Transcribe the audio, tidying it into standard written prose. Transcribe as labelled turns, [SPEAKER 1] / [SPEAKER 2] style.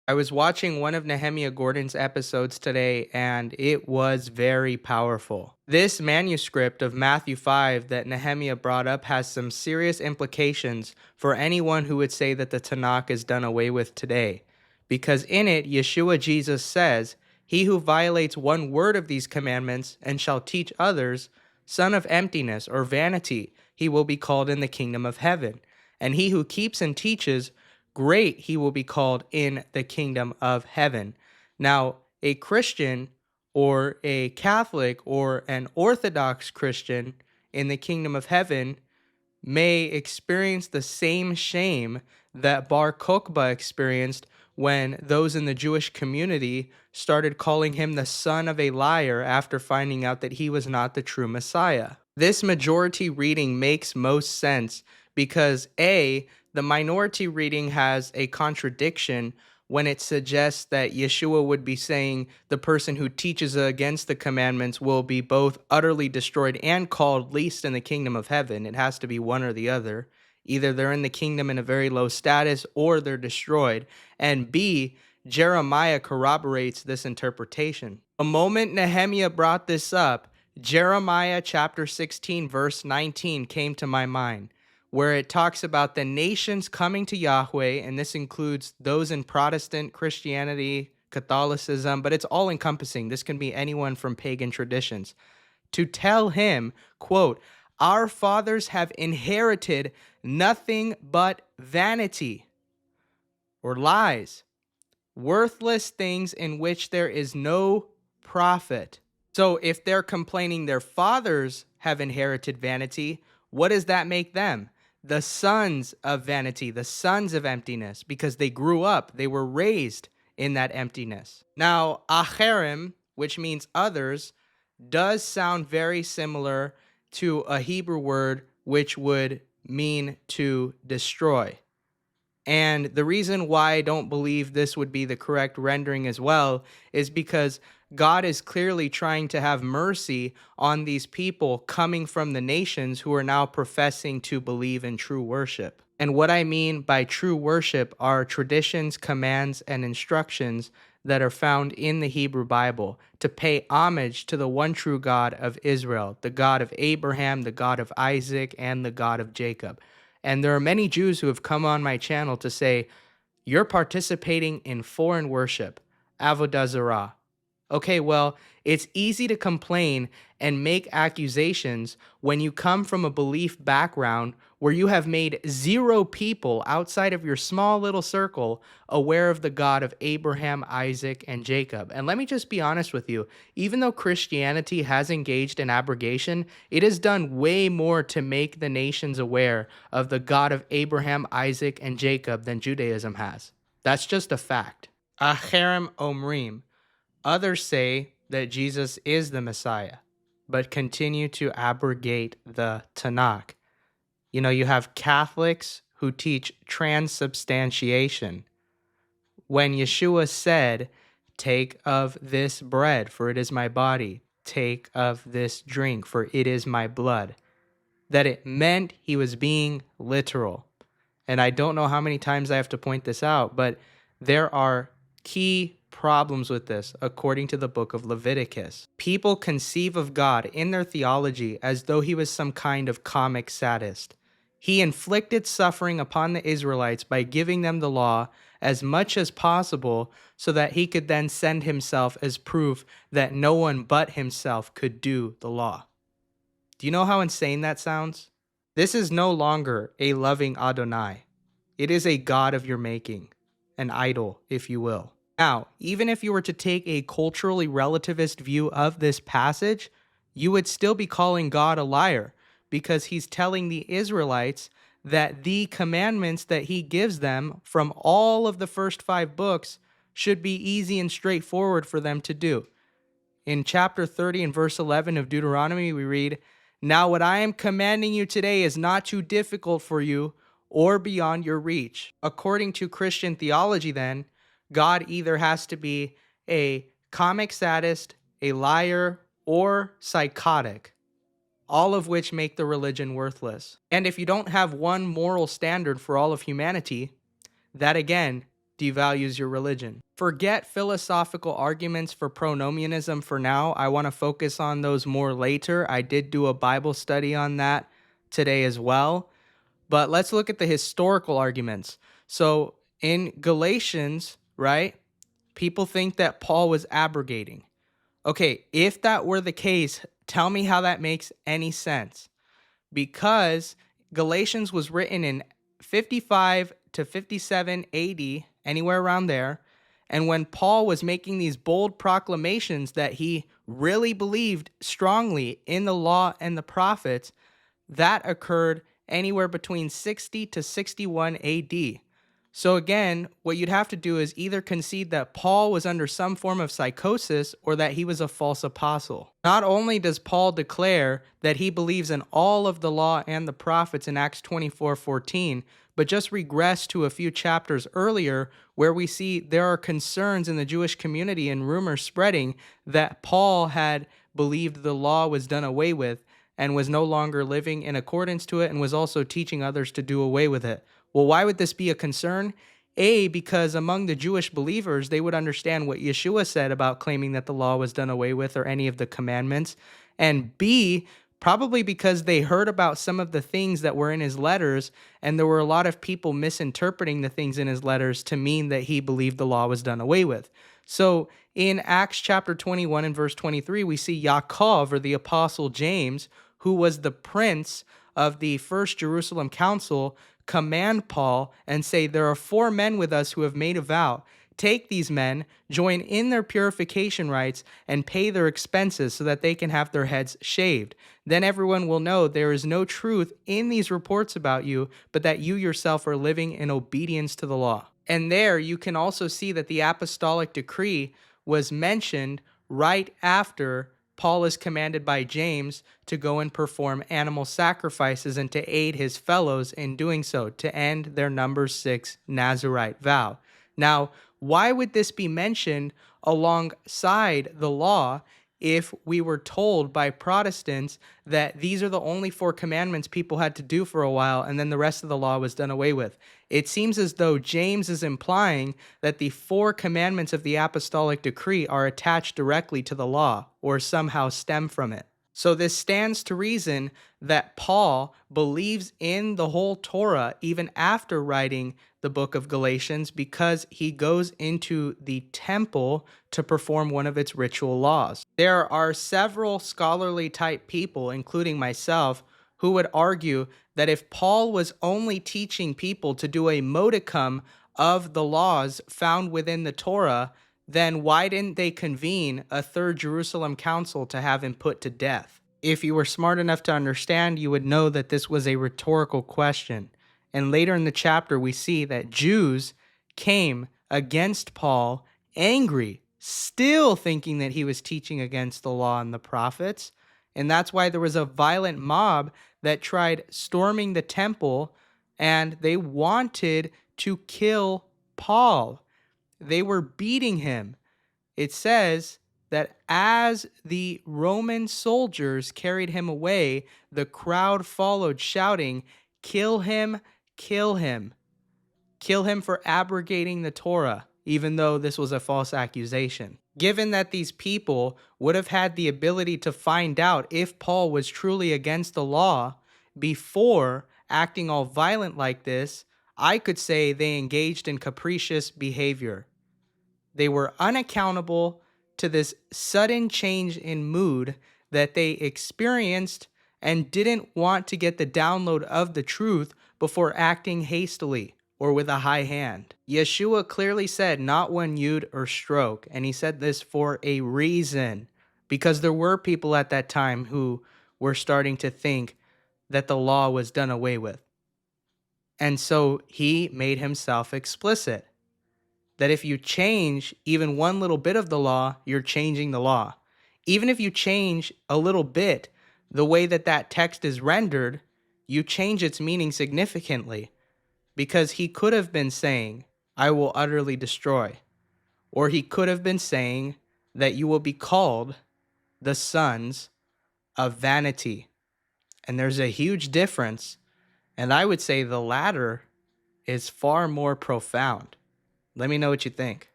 [SPEAKER 1] I was watching one of Nehemiah Gordon's episodes today, and it was very powerful. This manuscript of Matthew 5 that Nehemiah brought up has some serious implications for anyone who would say that the Tanakh is done away with today. Because in it, Yeshua Jesus says, "He who violates one word of these commandments and shall teach others, son of emptiness or vanity, he will be called in the kingdom of heaven. And he who keeps and teaches, great he will be called in the kingdom of heaven." Now, a Christian or a Catholic or an Orthodox Christian in the kingdom of heaven may experience the same shame that Bar Kokhba experienced when those in the Jewish community started calling him the son of a liar after finding out that he was not the true Messiah. This majority reading makes most sense because A, the minority reading has a contradiction when it suggests that Yeshua would be saying the person who teaches against the commandments will be both utterly destroyed and called least in the kingdom of heaven. It has to be one or the other. Either they're in the kingdom in a very low status or they're destroyed. And B, Jeremiah corroborates this interpretation. The moment Nehemiah brought this up, Jeremiah chapter 16, verse 19 came to my mind, where it talks about the nations coming to Yahweh, and this includes those in Protestant Christianity, Catholicism, but it's all encompassing. This can be anyone from pagan traditions. To tell him, quote, "Our fathers have inherited nothing but vanity," or lies, worthless things in which there is no profit. So if they're complaining their fathers have inherited vanity, what does that make them? The sons of vanity, the sons of emptiness, because they grew up, they were raised in that emptiness. Now, acherim, which means others, does sound very similar to a Hebrew word which would mean to destroy. And the reason why I don't believe this would be the correct rendering as well is because God is clearly trying to have mercy on these people coming from the nations who are now professing to believe in true worship. And what I mean by true worship are traditions, commands, and instructions that are found in the Hebrew Bible to pay homage to the one true God of Israel, the God of Abraham, the God of Isaac, and the God of Jacob. And there are many Jews who have come on my channel to say, "You're participating in foreign worship, avodah zarah." Okay, well, it's easy to complain and make accusations when you come from a belief background where you have made zero people outside of your small little circle aware of the God of Abraham, Isaac, and Jacob. And let me just be honest with you, even though Christianity has engaged in abrogation, it has done way more to make the nations aware of the God of Abraham, Isaac, and Jacob than Judaism has. That's just a fact. Acherem omrim. Others say that Jesus is the Messiah, but continue to abrogate the Tanakh. You know, you have Catholics who teach transubstantiation. When Yeshua said, "Take of this bread, for it is my body. Take of this drink, for it is my blood," that it meant he was being literal. And I don't know how many times I have to point this out, but there are key problems with this, according to the book of Leviticus. People conceive of God in their theology as though he was some kind of comic sadist. He inflicted suffering upon the Israelites by giving them the law as much as possible so that he could then send himself as proof that no one but himself could do the law. Do you know how insane that sounds? This is no longer a loving Adonai. It is a God of your making, an idol, if you will. Now, even if you were to take a culturally relativist view of this passage, you would still be calling God a liar because he's telling the Israelites that the commandments that he gives them from all of the first 5 books should be easy and straightforward for them to do. In chapter 30 and verse 11 of Deuteronomy, we read, "Now what I am commanding you today is not too difficult for you or beyond your reach." According to Christian theology, then, God either has to be a comic sadist, a liar, or psychotic, all of which make the religion worthless. And if you don't have one moral standard for all of humanity, that again devalues your religion. Forget philosophical arguments for pronomianism for now. I want to focus on those more later. I did do a Bible study on that today as well. But let's look at the historical arguments. So in Galatians, right, people think that Paul was abrogating. Okay, if that were the case, tell me how that makes any sense. Because Galatians was written in 55 to 57 AD, anywhere around there. And when Paul was making these bold proclamations that he really believed strongly in the law and the prophets, that occurred anywhere between 60 to 61 AD. So again, what you'd have to do is either concede that Paul was under some form of psychosis or that he was a false apostle. Not only does Paul declare that he believes in all of the law and the prophets in Acts 24:14, but just regress to a few chapters earlier where we see there are concerns in the Jewish community and rumors spreading that Paul had believed the law was done away with and was no longer living in accordance to it and was also teaching others to do away with it. Well, why would this be a concern? A, because among the Jewish believers, they would understand what Yeshua said about claiming that the law was done away with or any of the commandments. And B, probably because they heard about some of the things that were in his letters, and there were a lot of people misinterpreting the things in his letters to mean that he believed the law was done away with. So in Acts chapter 21 and verse 23, we see Yaakov, or the apostle James, who was the prince of the first Jerusalem council, command Paul and say, there are 4 men with us who have made a vow. Take these men, join in their purification rites, and pay their expenses so that they can have their heads shaved. Then everyone will know there is no truth in these reports about you, but that you yourself are living in obedience to the law. And there you can also see that the apostolic decree was mentioned right after Paul is commanded by James to go and perform animal sacrifices and to aid his fellows in doing so, to end their number 6 Nazirite vow. Now, why would this be mentioned alongside the law if we were told by Protestants that these are the only 4 commandments people had to do for a while and then the rest of the law was done away with? It seems as though James is implying that the 4 commandments of the apostolic decree are attached directly to the law or somehow stem from it. So this stands to reason that Paul believes in the whole Torah even after writing the book of Galatians, because he goes into the temple to perform one of its ritual laws. There are several scholarly type people, including myself, who would argue that if Paul was only teaching people to do a modicum of the laws found within the Torah, then why didn't they convene a third Jerusalem council to have him put to death? If you were smart enough to understand, you would know that this was a rhetorical question. And later in the chapter, we see that Jews came against Paul angry, still thinking that he was teaching against the law and the prophets. And that's why there was a violent mob that tried storming the temple, and they wanted to kill Paul. They were beating him. It says that as the Roman soldiers carried him away, the crowd followed, shouting, "Kill him, kill him. Kill him for abrogating the Torah," even though this was a false accusation. Given that these people would have had the ability to find out if Paul was truly against the law before acting all violent like this, I could say they engaged in capricious behavior. They were unaccountable to this sudden change in mood that they experienced and didn't want to get the download of the truth before acting hastily or with a high hand. Yeshua clearly said not one yud or stroke, and he said this for a reason, because there were people at that time who were starting to think that the law was done away with. And so he made himself explicit that if you change even one little bit of the law, you're changing the law. Even if you change a little bit the way that that text is rendered, you change its meaning significantly, because he could have been saying, "I will utterly destroy," or he could have been saying that you will be called the sons of vanity. And there's a huge difference, and I would say the latter is far more profound. Let me know what you think.